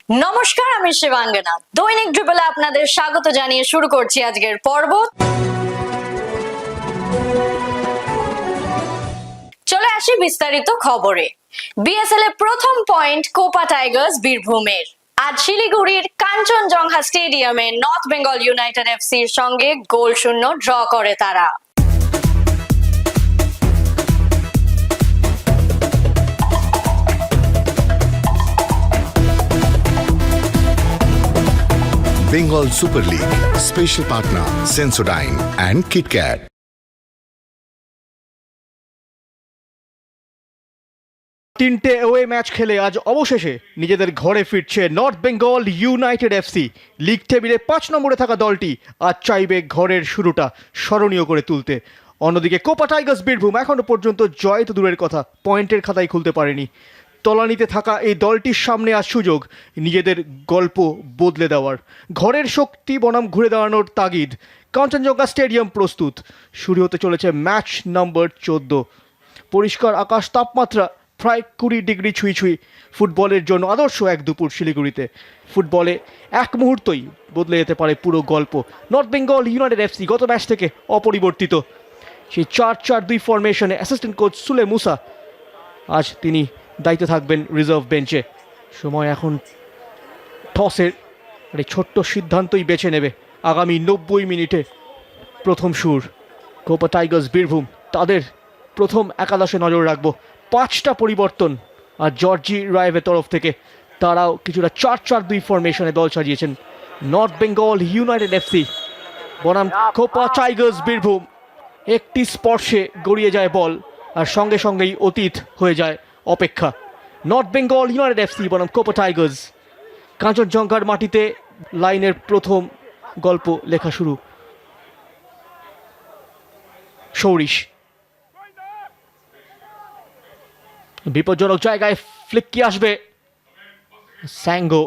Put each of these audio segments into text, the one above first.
নমস্কার, আমি শিবাঙ্গনা। দৈনিক ড্রিবলে আপনাদের স্বাগত জানিয়ে শুরু করছি আজকের পর্ব। চলে আসি বিস্তারিত খবরে। বিএসএল এর প্রথম পয়েন্ট কোপা টাইগার্স বীরভূমের। আজ শিলিগুড়ির কাঞ্চনজঙ্ঘা স্টেডিয়ামে নর্থ বেঙ্গল ইউনাইটেড এফসির সঙ্গে গোলশূন্য ড্র করে তারা। Bengal Super League, special partner Sensodyne and KitKat. তিনটে ওয়ে ম্যাচ খেলে আজ অবশেষে নিজেদের ঘরে ফিরছে north Bengal United FC. League টেবিলে 5 নম্বরে থাকা দলটি আজ চাইবে ঘরের শুরুটা স্মরণীয় করে তুলতে। অন্যদিকে কোপা টাইগার্স বীরভূম এখনো পর্যন্ত জয় তো দূরের কথা, পয়েন্টের খাতায় খুলতে পারেনি। তলানিতে থাকা এই দলটির সামনে আজ সুযোগ নিজেদের গল্প বদলে দেওয়ার। ঘরের শক্তি বনাম ঘুরে দাঁড়ানোর তাগিদ। কাঞ্চনজঙ্ঘা স্টেডিয়াম প্রস্তুত। শুরু হতে চলেছে ম্যাচ নম্বর 14। পরিষ্কার আকাশ, তাপমাত্রা প্রায় 20 ডিগ্রি ছুঁই ছুঁই। ফুটবলের জন্য আদর্শ এক দুপুর শিলিগুড়িতে। ফুটবলে এক মুহূর্তই বদলে যেতে পারে পুরো গল্প। নর্থ বেঙ্গল ইউনাইটেড এফসি গত ম্যাচ থেকে অপরিবর্তিত সেই 4-4-2 ফরমেশনে অ্যাসিস্ট্যান্ট কোচ সুলে মুসা আজ তিনি দায়িত্বে থাকবেন রিজার্ভ বেঞ্চে। সময় এখন টসের ছোট্ট সিদ্ধান্তই বেছে নেবে আগামী 90 মিনিটে প্রথম সুর। কোপা টাইগার্স বীরভূম তাদের প্রথম একাদশে নজর রাখবো। 5টা পরিবর্তন আর জর্জি রায়েভের তরফ থেকে তারাও কিছুটা 4-4-2 ফরমেশনে দল সাজিয়েছেন। নর্থ বেঙ্গল ইউনাইটেড এফসি বনাম কোপা টাইগার্স বীরভূম, একটি স্পর্শে গড়িয়ে যায় বল আর সঙ্গে সঙ্গেই অতীত হয়ে যায় অপেক্ষা। নর্থ বেঙ্গল ইউনাইটেড এফসি বনাম কোপা টাইগার্স। কাঞ্চনজঙ্ঘার মাটিতে লাইনের প্রথম গল্প লেখা শুরু। সৌরিশ বিপজ্জনক জায়গায় ফ্লিক কি আসবে? স্যাঙ্গো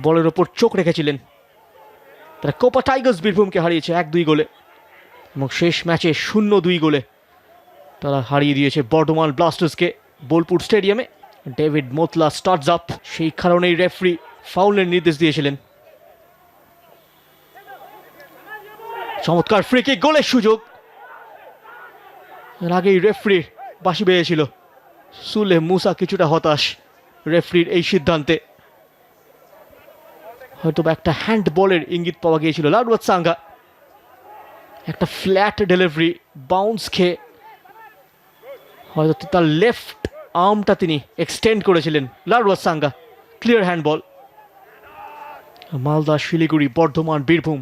বলের ওপর চোখ রেখেছিলেন। তারা কোপা টাইগার্স বীরভূমকে হারিয়েছে 1-2 গোলে এবং শেষ ম্যাচে 0-2 গোলে তারা হারিয়ে দিয়েছে বর্ধমান ব্লাস্টার্সকে বোলপুর স্টেডিয়ামে। ডেভিড মোতলা স্টার্টস আপ, সেই কারণেই রেফারি ফাউলের নির্দেশ দিয়েছিলেন। চমৎকার ফ্রি কিক, গোলের সুযোগ। এর আগেই রেফারির বাঁশি বেজেছিল। সুলে মুসা কিছুটা হতাশ রেফারির এই সিদ্ধান্তে। হয়তো একটা হ্যান্ডবলের ইঙ্গিত পাওয়া গিয়েছিল। লাডওয়াত সাঙ্গা একটা ফ্ল্যাট ডেলিভারি, বাউন্স খেয়ে হয়তো তার লেফট আর্মটা তিনি এক্সটেন্ড করেছিলেন। লাডওয়াত সাঙ্গা, ক্লিয়ার হ্যান্ডবল। মালদা, শিলিগুড়ি, বর্ধমান, বীরভূম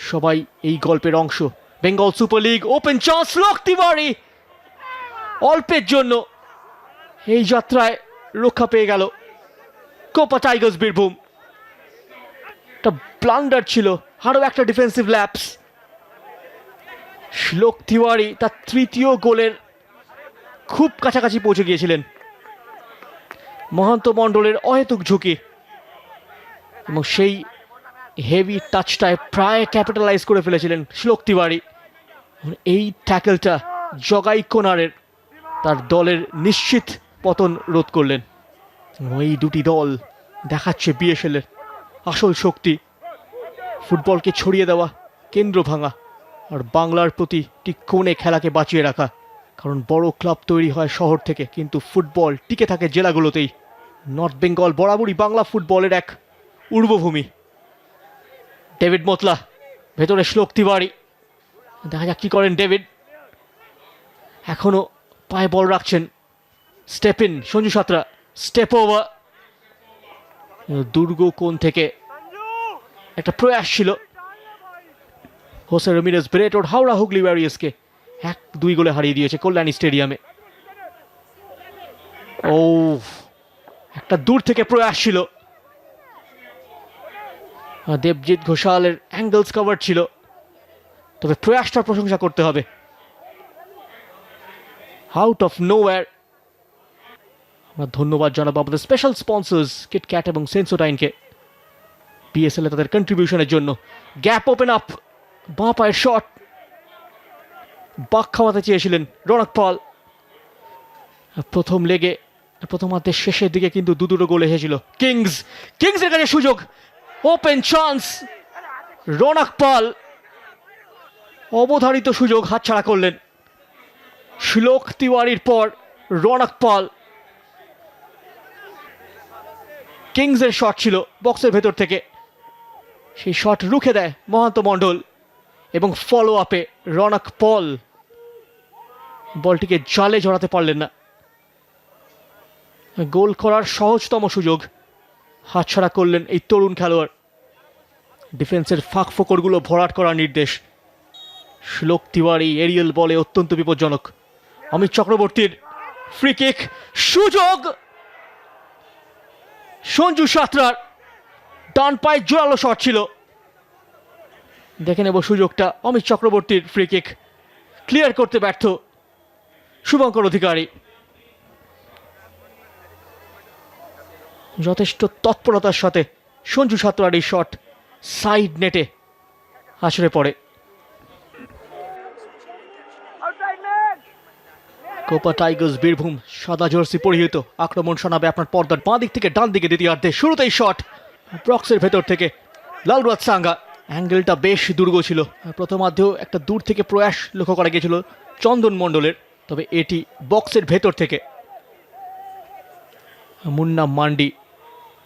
সবাই এই গল্পের অংশ। Bengal super league, open chance, লোক তিওয়ারি অল্পের জন্য এই যাত্রায় রক্ষা পেয়ে গেল কোপা টাইগার্স বীরভূম। একটা ব্লান্ডার ছিল, আরও একটা ডিফেন্সিভ ল্যাপস। শ্লোক তিওয়ারি তার তৃতীয় গোলের খুব কাছাকাছি পৌঁছে গিয়েছিলেন। মহান্ত মণ্ডলের অহেতুক ঝুঁকি এবং সেই হেভি টাচটায় প্রায় ক্যাপিটালাইজ করে ফেলেছিলেন শ্লোক তিওয়ারি। এই ট্যাকেলটা জগাই কোনারের তার দলের নিশ্চিত পতন রোধ করলেন। এই দুটি দল দেখাচ্ছে বিএসএল-এর আসল শক্তি। ফুটবলকে ছড়িয়ে দেওয়া, কেন্দ্র ভাঙা আর বাংলার প্রতি ঠিক কোণে খেলাকে বাঁচিয়ে রাখা। কারণ বড় ক্লাব তৈরি হয় শহর থেকে, কিন্তু ফুটবল টিকে থাকে জেলাগুলোতেই। নর্থ বেঙ্গল বরাবরই বাংলা ফুটবলের এক উর্বভূমি। ডেভিড মোতলা, ভেতরে শ্লোক তিওয়ারি, দেখা যাক কি করেন ডেভিড। এখনো পায়ে বল রাখছেন। Step in Sanju Santra, step over. দুর্গ কোণ থেকে একটা প্রয়াস ছিল হোসে রমিরেজ ব্রেটোর হাওড়া হুগলি ওয়ারিয়ার্সকে 1-2 গোলে হারিয়ে দিয়েছে কল্যাণী স্টেডিয়ামে। ও, একটা দূর থেকে প্রয়াস ছিল। দেবজিৎ ঘোষালের অ্যাঙ্গেলস কভার ছিল, তবে প্রয়াসটার প্রশংসা করতে হবে। Out of nowhere. আমরা ধন্যবাদ জানাবো আমাদের স্পেশাল স্পন্সর্স কিটক্যাট এবং সেন্সোডাইনকে বিএসএল-এ তাদের কন্ট্রিবিউশনের জন্য। গ্যাপ ওপেন আপ, বাঁ পায়ের শট, বাক খাওয়াতে চেয়েছিলেন রনক পাল। প্রথম লেগে প্রথমার্ধের শেষের দিকে কিন্তু দুটো গোল এসেছিল। কিংসের কাছে সুযোগ, ওপেন চান্স, রৌনক পাল অবধারিত সুযোগ হাতছাড়া করলেন। শ্লোক তিওয়ারির পর রৌনক পাল, কিংসের শট ছিল বক্সের ভেতর থেকে, সেই শট রুখে দেয় মহান্ত মণ্ডল এবং ফলো আপে রৌনক পাল বলটিকে জালে জড়াতে পারলেন না। গোল করার সহজতম সুযোগ হাতছাড়া করলেন এই তরুণ খেলোয়াড়। ডিফেন্সের ফাঁক ফোকরগুলো ভরাট করার নির্দেশ। শ্লোক তিওয়ারি এরিয়াল বলে অত্যন্ত বিপজ্জনক। অমিত চক্রবর্তীর ফ্রি কিক, সুযোগ সঞ্জু সাঁতরার ডান পায়ে জোরালো শট ছিল। দেখে নেব সুযোগটা। অমিত চক্রবর্তীর ফ্রি কিক ক্লিয়ার করতে ব্যর্থ শুভঙ্কর অধিকারী। যথেষ্ট তৎপরতার সাথে সঞ্জু সাঁতরার এই শট সাইড নেটে আছড়ে পড়ে। কোপা টাইগার্স বীরভূম সাদা জার্সি পরিহিত আক্রমণ শোনাবে আপনার পর্দার বাঁ দিক থেকে ডান দিকে দ্বিতীয়ার্ধে। শুরুতেই শট বক্সের ভেতর থেকে লালরাজ সাঙ্গা, অ্যাঙ্গেলটা বেশ দুর্গ ছিল। প্রথমার্ধেও একটা দূর থেকে প্রয়াস লক্ষ্য করা গিয়েছিল চন্দন মণ্ডলের, তবে এটি বক্সের ভেতর থেকে। মুন্না মান্ডি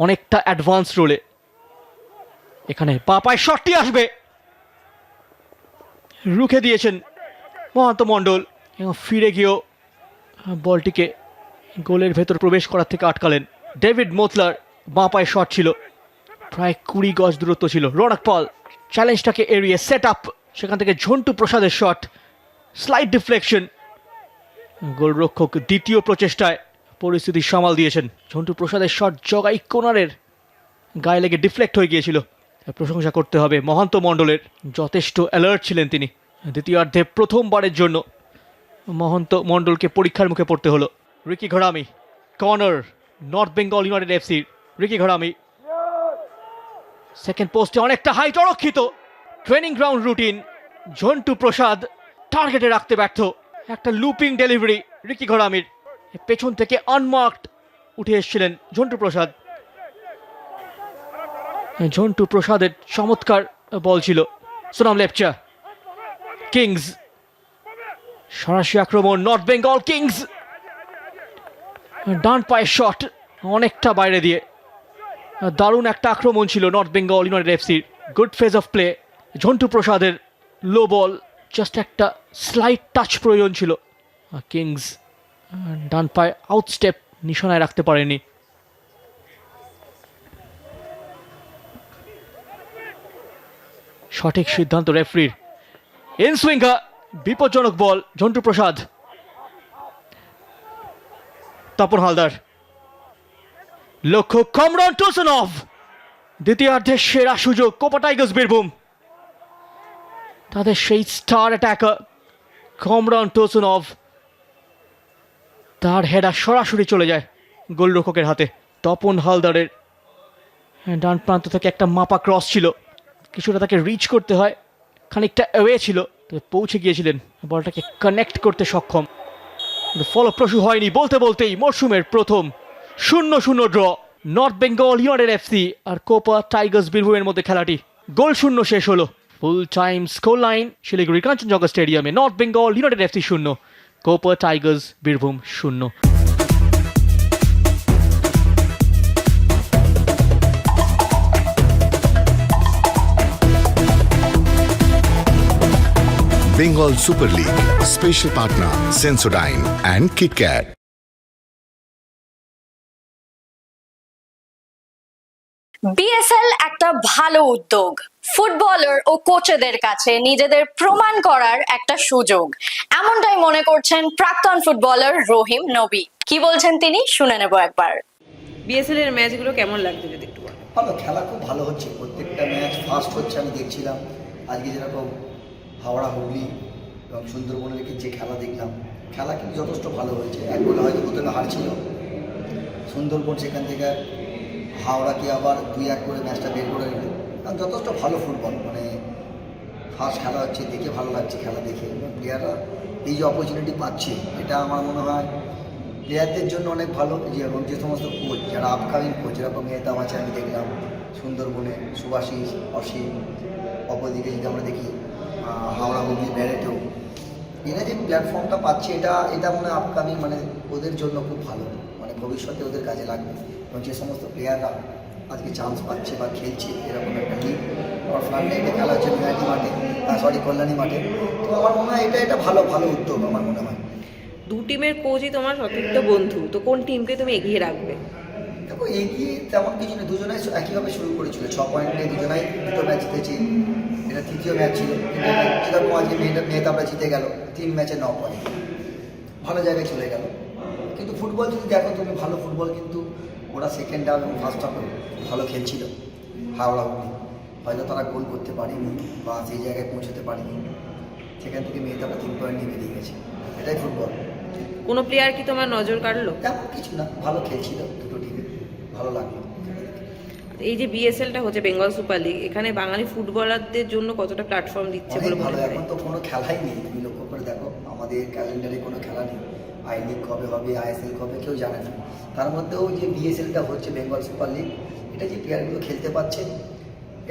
অনেকটা অ্যাডভান্স রোলে, এখানে পাপায় শটটি আসবে, রুখে দিয়েছেন মহান্ত মণ্ডল এবং ফিরে গিয়েও বলটিকে গোলের ভেতর প্রবেশ করার থেকে আটকালেন। ডেভিড মোতলার বাঁ পায়ে শট ছিল, প্রায় 20 গজ দূরত্ব ছিল। রৌনক পাল চ্যালেঞ্জটাকে এড়িয়ে সেট আপ, সেখান থেকে ঝন্টু প্রসাদের শট, স্লাইড ডিফ্লেকশন। গোলরক্ষক দ্বিতীয় প্রচেষ্টায় পরিস্থিতি সামাল দিয়েছেন। ঝন্টু প্রসাদের শট জগাই কোনারের গায়ে লেগে ডিফ্লেক্ট হয়ে গিয়েছিল। প্রশংসা করতে হবে মহান্ত মণ্ডলের, যথেষ্ট অ্যালার্ট ছিলেন তিনি। দ্বিতীয়ার্ধে প্রথমবারের জন্য মহান্ত মণ্ডলকে পরীক্ষার মুখে পড়তে হলো। Riki Ghorami corner, north Bengal United এফসির রিকি ঘরামি সেকেন্ড পোস্টে অনেকটা হাইট অরক্ষিত। Training ground routine, Jhantu Prasad টার্গেটে রাখতে ব্যর্থ। একটা লুপিং ডেলিভারি রিকি ঘরামির, পেছন থেকে আনমার্কড উঠে এসেছিলেন ঝন্টু প্রসাদ। ঝন্টু প্রসাদের চমৎকার বল ছিল। সোনাম লেপচা, কিংস সরাসরি আক্রমণ নর্থ বেঙ্গল কিংস, ডান পায়ের শট অনেকটা বাইরে দিয়ে। দারুণ একটা আক্রমণ ছিল নর্থ বেঙ্গল ইউনাইটেড এফসির। Good phase of play. Jhantu প্রসাদের লো বল, জাস্ট একটা স্লাইট টাচ প্রয়োজন ছিল। কিংস ডান পায়ে আউটস্টেপ নিশানায় রাখতে পারেনি। সঠিক সিদ্ধান্ত রেফারির। ইনসুইঙ্গা, বিপজ্জনক বল ঝন্টু প্রসাদ। তপন হালদার, লক্ষ্য কমরান টুসনভ। দ্বিতীয়ার্ধের সেরা সুযোগ কোপা টাইগার্স বীরভূম, তাদের সেই স্টার অ্যাটাকার কমরান টুসনভ, তার হেডার সরাসরি চলে যায় গোলরক্ষকের হাতে। তপন হালদারের ডান প্রান্ত থেকে একটা মাপা ক্রস ছিল, কিছুটা তাকে রিচ করতে হয়, খানিকটা অ্যাওয়ে ছিল, তবে পৌঁছে গিয়েছিলেন, বলটাকে কানেক্ট করতে সক্ষম। ফলপ্রসূ হয়নি। বলতে বলতেই মরশুমের প্রথম 0-0 draw north Bengal United FC আর কোপা টাইগার্স বীরভূমের মধ্যে খেলাটি গোল শূন্য শেষ হলো। Full time score line Siliguri Kanchenjunga স্টেডিয়ামে north Bengal United FC 0, Copa Tigers Birbhum 0। Bengal Super League, special partner Sensodyne and KitKat. BSL একটা ভালো উদ্যোগ, ফুটবলার ও কোচেদের কাছে নিজেদের প্রমাণ করার একটা সুযোগ, এমনটাই মনে করছেন প্রাক্তন ফুটবলার রহিম নবী। কি বলছেন তিনি, শুনে নেব একবার। বিএসএল এর ম্যাচগুলো কেমন লাগছে যদি একটু বলেন। ভালো, খেলা খুব ভালো হচ্ছে, প্রত্যেকটা ম্যাচ ফাস্ট হচ্ছে। আমি দেখছিলাম আজকে যেরকম হাওড়া হুগলি এবং সুন্দরবনের যে খেলা দেখলাম, খেলা কিন্তু যথেষ্ট ভালো হয়েছে। এক গোলে হয়তো প্রথমে হারছিল সুন্দরবন, সেখান থেকে হাওড়াকে আবার 2-1 করে ম্যাচটা বের করে নিল। কারণ যথেষ্ট ভালো ফুটবল, মানে ফার্স্ট খেলা হচ্ছে, দেখে ভালো লাগছে খেলা দেখে। এবং প্লেয়াররা এই যে অপরচুনিটি পাচ্ছে, এটা আমার মনে হয় প্লেয়ারদের জন্য অনেক ভালো, এবং যে সমস্ত কোচ যারা আপকামিং কোচ, যেরকম মেহতাব আছে আমি দেখলাম সুন্দরবনে, সুভাশিস, অসীম, অপরদিকে যদি আমরা দেখি হাওড়া হুগলি ব্যারেটেও, এরা যে প্ল্যাটফর্মটা পাচ্ছে এটা মনে হয় আপকামিং মানে ওদের জন্য খুব ভালো, মানে ভবিষ্যতে ওদের কাজে লাগবে। এবং যে সমস্ত প্লেয়াররা আজকে চান্স পাচ্ছে বা খেলছে এরকম একটা লিগ, আমার ফ্লাড লাইটে খেলা হচ্ছে নৈহাটি মাঠে, কল্যাণী মাঠে, তো আমার মনে হয় এটা ভালো উদ্যোগ আমার মনে হয়। দু টিমের কোচই তোমার সতীর্থ বন্ধু, তো কোন টিমকে তুমি এগিয়ে রাখবে? দেখো এগিয়ে তেমন কিছু নেই, দুজনাই একইভাবে শুরু করেছিল, 6 পয়েন্টে দুজনাই দুটো ম্যাচ জিতেছি, এটা তৃতীয় ম্যাচ ছিল, যেরকম আজকে মেহতাবরা জিতে গেল 3 ম্যাচে 9 পয়েন্ট, ভালো জায়গায় চলে গেল। কিন্তু ফুটবল যদি দেখো তুমি, ভালো ফুটবল কিন্তু ওরা সেকেন্ড হাফ এবং ফার্স্ট হাফে ভালো খেলছিল, হাওড়া হুগলি হয়তো তারা গোল করতে পারেনি বা সেই জায়গায় পৌঁছতে পারেনি, সেখান থেকে মেহতাবরা 3 পয়েন্ট নিয়ে বেরিয়ে গেছে, এটাই ফুটবল। কোনো প্লেয়ার কি তোমার নজর কাড়লো? তেমন কিছু না, ভালো খেলছিল দুটো টিমে, ভালো লাগলো। এই যে বিএসএলটা হচ্ছে বেঙ্গল সুপার লিগ, এখানে বাঙালি ফুটবলারদের জন্য কতটা প্ল্যাটফর্ম দিচ্ছে বলে অনেক মনে ভালো, হয়? এখন তো কোনো খেলাই নেই, তুমি লক্ষ্য করে দেখো আমাদের ক্যালেন্ডারে কোনো খেলা নেই, আই লিগ কবে হবে, আইএসএল কবে কেউ জানে না, তার মধ্যেও যে বিএসএলটা হচ্ছে বেঙ্গল সুপার লিগ, এটা যে প্লেয়ারগুলো খেলতে পারছে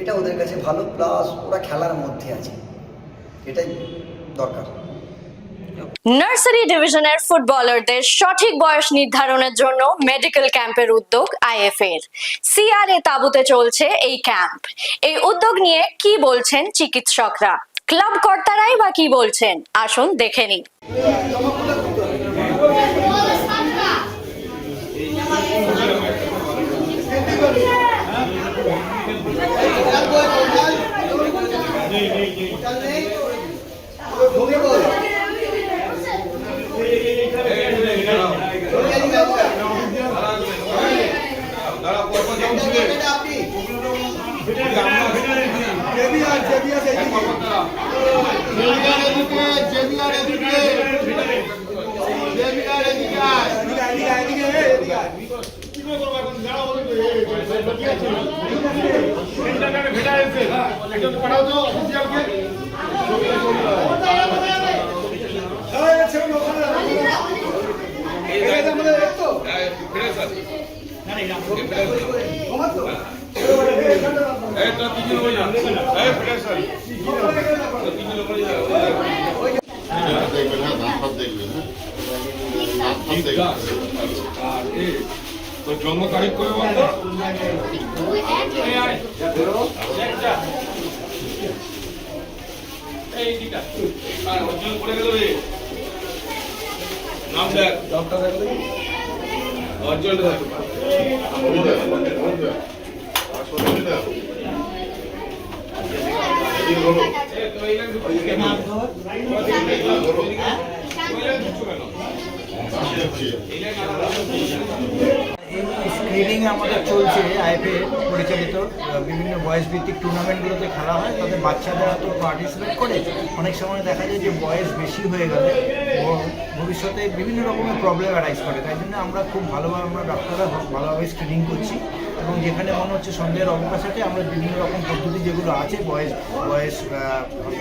এটা ওদের কাছে ভালো, প্লাস ওরা খেলার মধ্যে আছে, এটাই দরকার। নার্সারি ডিভিশনের ফুটবলারদের সঠিক বয়স নির্ধারণের জন্য মেডিকেল ক্যাম্পের উদ্যোগ আইএফএর। সিআরএ তাঁবুতে চলছে এই ক্যাম্প। এই উদ্যোগ নিয়ে কি বলছেন চিকিৎসকরা, ক্লাব কর্তারাই বা কি বলছেন, আসুন দেখে নিন। তো জন্ম তারিখ করে বলতো অর্জন করে গেল রে, নাম দেখ অর্জন স্ক্রিনিং আমাদের চলছে আইএফএ পরিচালিত বিভিন্ন বয়স ভিত্তিক টুর্নামেন্টগুলোতে খেলা হয়, তাদের বাচ্চারা তো পার্টিসিপেট করে, অনেক সময় দেখা যায় যে বয়স বেশি হয়ে গেলে ভবিষ্যতে বিভিন্ন রকমের প্রবলেম অ্যারাইজ করে, তাই জন্য আমরা খুব ভালোভাবে আমরা ডাক্তাররা ভালোভাবে স্ক্রিনিং করছি, এবং যেখানে মনে হচ্ছে সন্দেহের অবকাশ আছে আমরা বিভিন্ন রকম পদ্ধতি যেগুলো আছে বয়স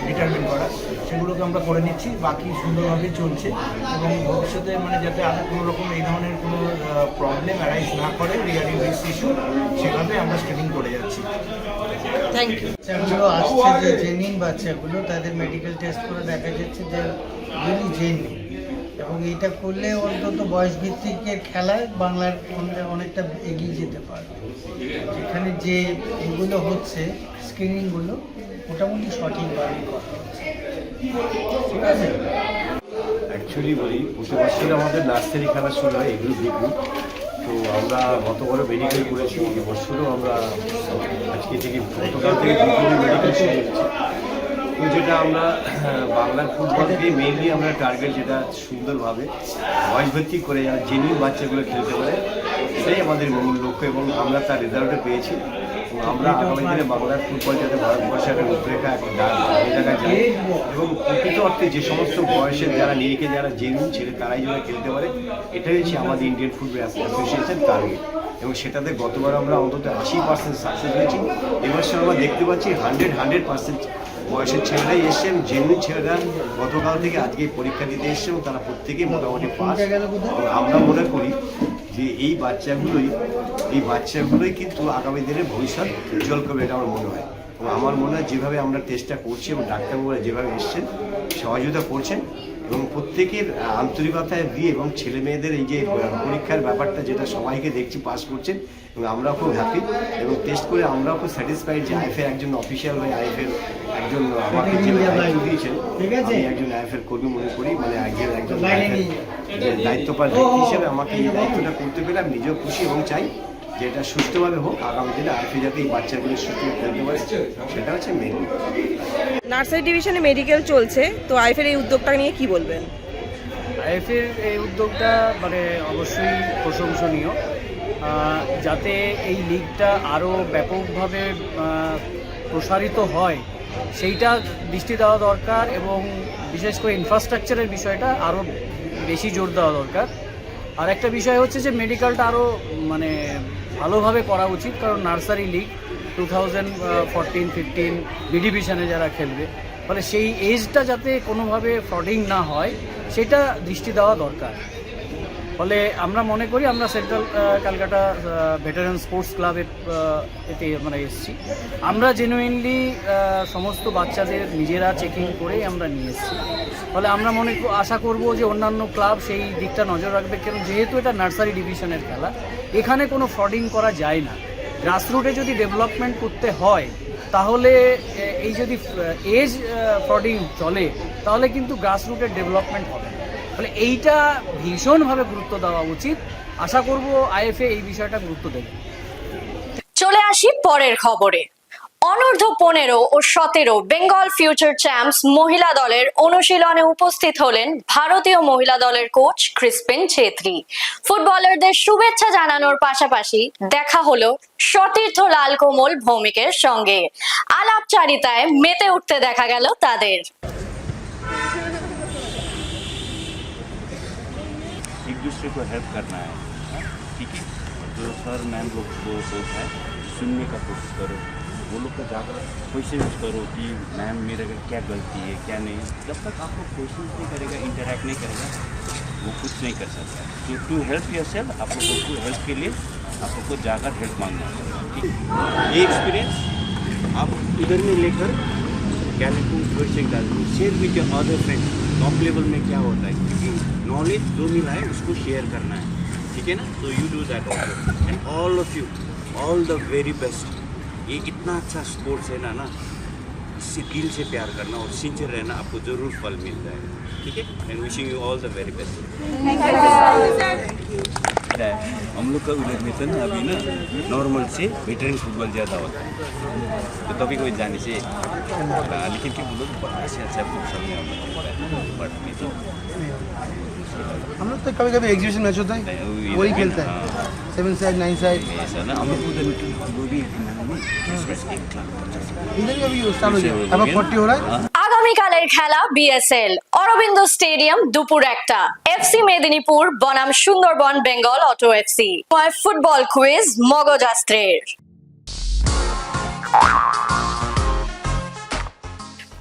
ডিটারমিন করা সেগুলোকে আমরা করে নিচ্ছি, বাকি সুন্দরভাবে চলছে, এবং ভবিষ্যতে মানে যাতে আর কোনো রকম এই ধরনের কোনো প্রবলেম অ্যারাইজ না করে রিগার্ডিং দিস ইস্যু, সেভাবে আমরা স্ক্রিনিং করে যাচ্ছি। Thank you. বাচ্চাগুলো আসছে যে জেনিন বাচ্চাগুলো, তাদের মেডিকেল টেস্ট করে দেখা যাচ্ছে যে রিয়েলি জেনিন, এবং এইটা করলে অন্তত বয়স ভিত্তিকের খেলায় বাংলার অনেকটা এগিয়ে যেতে পারবে, যেখানে যে এগুলো হচ্ছে স্ক্রিনিংগুলো মোটামুটি সঠিকভাবেই করা হচ্ছে, ঠিক আছে। অ্যাকচুয়ালি বলি প্রতি বছর আমাদের নার্সারি খেলা শুরু হয় এগুলো দেখুন, তো আমরা গতবারও মেডিকেল করেছি, এবছরও আমরা আজকে থেকে গতকাল থেকে দুপুরে মেডিকেল শুরু করেছি। তো যেটা আমরা বাংলার ফুটবলকে মেইনলি আমরা টার্গেট যেটা সুন্দরভাবে বয়সভিত্তিক করে যারা জেনুইন বাচ্চাগুলো খেলতে পারে এটাই আমাদের মূল লক্ষ্য, এবং আমরা তার রেজাল্টও পেয়েছি। আমরা আগামী দিনে বাংলার ফুটবল যাতে ভারতবর্ষে একটা রূপরেখা একটা জায়গায় যায়, এবং প্রকৃত অর্থে যে সমস্ত বয়সের যারা নিরিখে যারা জেনুইন ছেলে তারাই যেন খেলতে পারে, এটাই হচ্ছে আমাদের ইন্ডিয়ান ফুটবল অ্যাসোসিয়েশন টার্গেট, এবং সেটাতে গতবার আমরা অন্তত 80% সাকসেস হয়েছি, এবছর আমরা দেখতে পাচ্ছি 100% বয়সের ছেলেরাই এসছে এবং জেনুইন ছেলেরা গতকাল থেকে আজকে পরীক্ষা দিতে এসছে এবং তারা প্রত্যেকেই মোটামুটি পাস। আমরা মনে করি যে এই বাচ্চাগুলোই কিন্তু আগামী দিনে ভবিষ্যৎ উজ্জ্বল করবে, এটা আমার মনে হয়। এবং আমার মনে হয় যেভাবে আমরা টেস্টটা করছি এবং ডাক্তারবাবুরা যেভাবে এসছেন সহযোগিতা করছেন এবং প্রত্যেকের আন্তরিকতায় দিয়ে এবং ছেলে মেয়েদের এই যে পরীক্ষার ব্যাপারটা যেটা সবাইকে দেখছি পাস করছেন এবং আমরাও খুব হ্যাপি এবং টেস্ট করে আমরাও খুব স্যাটিসফাইড যে আইএফের একজন অফিসিয়াল হয়ে আইএফের একজন আমাকে যে দায়িত্ব দিয়েছেন আমি একজন আইএফের কর্মী মনে করি, মানে একজন দায়িত্বপাল ব্যক্তি হিসেবে আমাকে এই দায়িত্বটা করতে পেরে আমি নিজেও খুশি এবং চাই যে এটা সুস্থভাবে হোক, আগামী দিনে আইএফএ যাতে এই বাচ্চাগুলো সুস্থভাবে খেলতে পারে সেটা হচ্ছে মেন। নার্সারি ডিভিশনে মেডিকেল চলছে, তো আইএফের এই উদ্যোগটা নিয়ে কি বলবেন? আইএফের এই উদ্যোগটা মানে অবশ্যই প্রশংসনীয়, যাতে এই লিগটা আরও ব্যাপকভাবে প্রসারিত হয় সেইটা দৃষ্টি দেওয়া দরকার এবং বিশেষ করে ইনফ্রাস্ট্রাকচারের বিষয়টা আরও বেশি জোর দেওয়া দরকার। আর একটা বিষয় হচ্ছে যে মেডিকেলটা আরও মানে ভালোভাবে করা উচিত, কারণ নার্সারি লিগ 2014-15 বি ডিভিশনে যারা খেলবে, ফলে সেই এজটা যাতে কোনোভাবে ফ্রডিং না হয় সেটা দৃষ্টি দেওয়া দরকার। ফলে আমরা মনে করি আমরা সেন্ট্রাল ক্যালকাটা ভেটারান স্পোর্টস ক্লাবের এতে আমরা এসেছি, আমরা জেনুইনলি সমস্ত বাচ্চাদের নিজেরা চেকিং করেই আমরা নিয়ে এসেছি। ফলে আমরা আশা করব যে অন্যান্য ক্লাব সেই দিকটা নজর রাখবে, কারণ যেহেতু এটা নার্সারি ডিভিশনের খেলা, এখানে কোনো ফ্রডিং করা যায় না। গ্রাসরুটে যদি ডেভেলপমেন্ট করতে হয় তাহলে এই যদি এজ ফ্রডিং চলে তাহলে কিন্তু গ্রাসরুটের ডেভেলপমেন্ট হবে না। ফলে এইটা ভীষণভাবে গুরুত্ব দেওয়া উচিত, আশা করব আইএফএ এই বিষয়টা গুরুত্ব দেবে। চলে আসি পরের খবরে। অনূর্ধ্ব 15 ও 17 বেঙ্গল ফিউচার চ্যাম্পস মহিলা দলের অনুশীলনে উপস্থিত হলেন ভারতীয় মহিলা দলের কোচ ক্রিসপিন ছেত্রী। ফুটবলারদের শুভেচ্ছা জানানোর পাশাপাশি দেখা হলো সতীর্থ লাল কোমল ভৌমিকের সঙ্গে। আলাপচারিতায় মেতে উঠতে দেখা গেল তাদের। एक दूसरे को हेल्प करना है, ठीक है। जो सर मैम लोग को है सुनने का कोशिश करो, वो लोग का जाकर क्वेश्चन करो कि मैम मेरे क्या गलती है क्या नहीं। जब तक आपको क्वेश्चन नहीं करेगा, इंटरेक्ट नहीं करेगा, वो कुछ नहीं कर सकता। तो टू हेल्प योरसेल्फ, आप लोगों को हेल्प के लिए आप लोग को जाकर हेल्प मांगना है, ठीक। ये एक्सपीरियंस आप इधर में लेकर कैलकुलेट कोचिंग डालो, share with your other friends. Top level में क्या होता है, क्योंकि नॉलेज जो मिला है उसको शेयर करना है, ठीक है ना। तो you do that also and all of you all the very best. ये इतना अच्छा स्पोर्ट्स है ना, इससे दिल से प्यार करना और सिंसियर रहना, आपको ज़रूर फल मिल जाएगा, ठीक है। And wishing you all the very best. हम लोग का विलेज में तो ना अभी ना नॉर्मल से वेटरन फुटबॉल ज़्यादा होता है, तो कभी कोई जाने से लेकिन कि वो लोग बड़ा से अच्छा फुटबॉल में बट नहीं तो हम लोग तो कभी कभी एग्जीबिशन मैच होता है वही खेलता है, 7 साइड 9 साइड ऐसा ना। हम लोग उधर वो भी इधर भी अभी स्टार्ट हो गया, अब 40 हो रहा है। আগামীকালের খেলা বিএসএল অরবিন্দ স্টেডিয়াম দুপুর 1টা। এফসি মেদিনীপুর বনাম Sundarban Bengal auto FC. Football quiz মগজাস্ত্রের।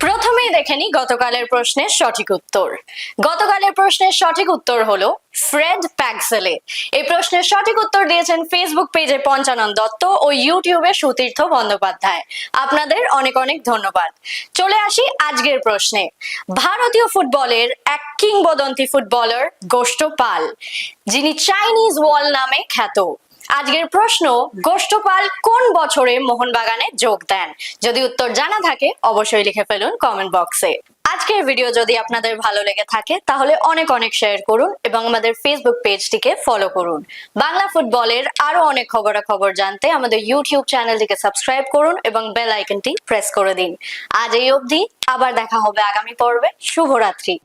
প্রথমেই দেখে নি গতকালের প্রশ্নের সঠিক উত্তর। গতকালের প্রশ্নের সঠিক উত্তর হলো ফ্রেড প্যাক্সেলে। এই প্রশ্নের সঠিক উত্তর দিয়েছেন ফেসবুক পেজে পঞ্চানন দত্ত ও ইউটিউবে সুতীর্থ বন্দ্যোপাধ্যায়। আপনাদের অনেক অনেক ধন্যবাদ। চলে আসি আজকের প্রশ্নে। ভারতীয় ফুটবলের এক কিংবদন্তি ফুটবলার গোষ্ঠ পাল, যিনি চাইনিজ ওয়াল নামে খ্যাত। আজকের প্রশ্ন, গোষ্ঠ পাল কোন বছরে মোহনবাগানে যোগ দেন? যদি উত্তর জানা থাকে অবশ্যই লিখে ফেলুন কমেন্ট বক্সে। আজকের ভিডিও যদি আপনাদের ভালো লেগে থাকে তাহলে অনেক অনেক শেয়ার করুন এবং আমাদের ফেসবুক পেজটিকে ফলো করুন। বাংলা ফুটবলের আরো অনেক খবরাখবর জানতে আমাদের ইউটিউব চ্যানেলটিকে সাবস্ক্রাইব করুন এবং বেল আইকনটি প্রেস করে দিন। আজ এই অবধি, আবার দেখা হবে আগামী পর্বে। শুভরাত্রি।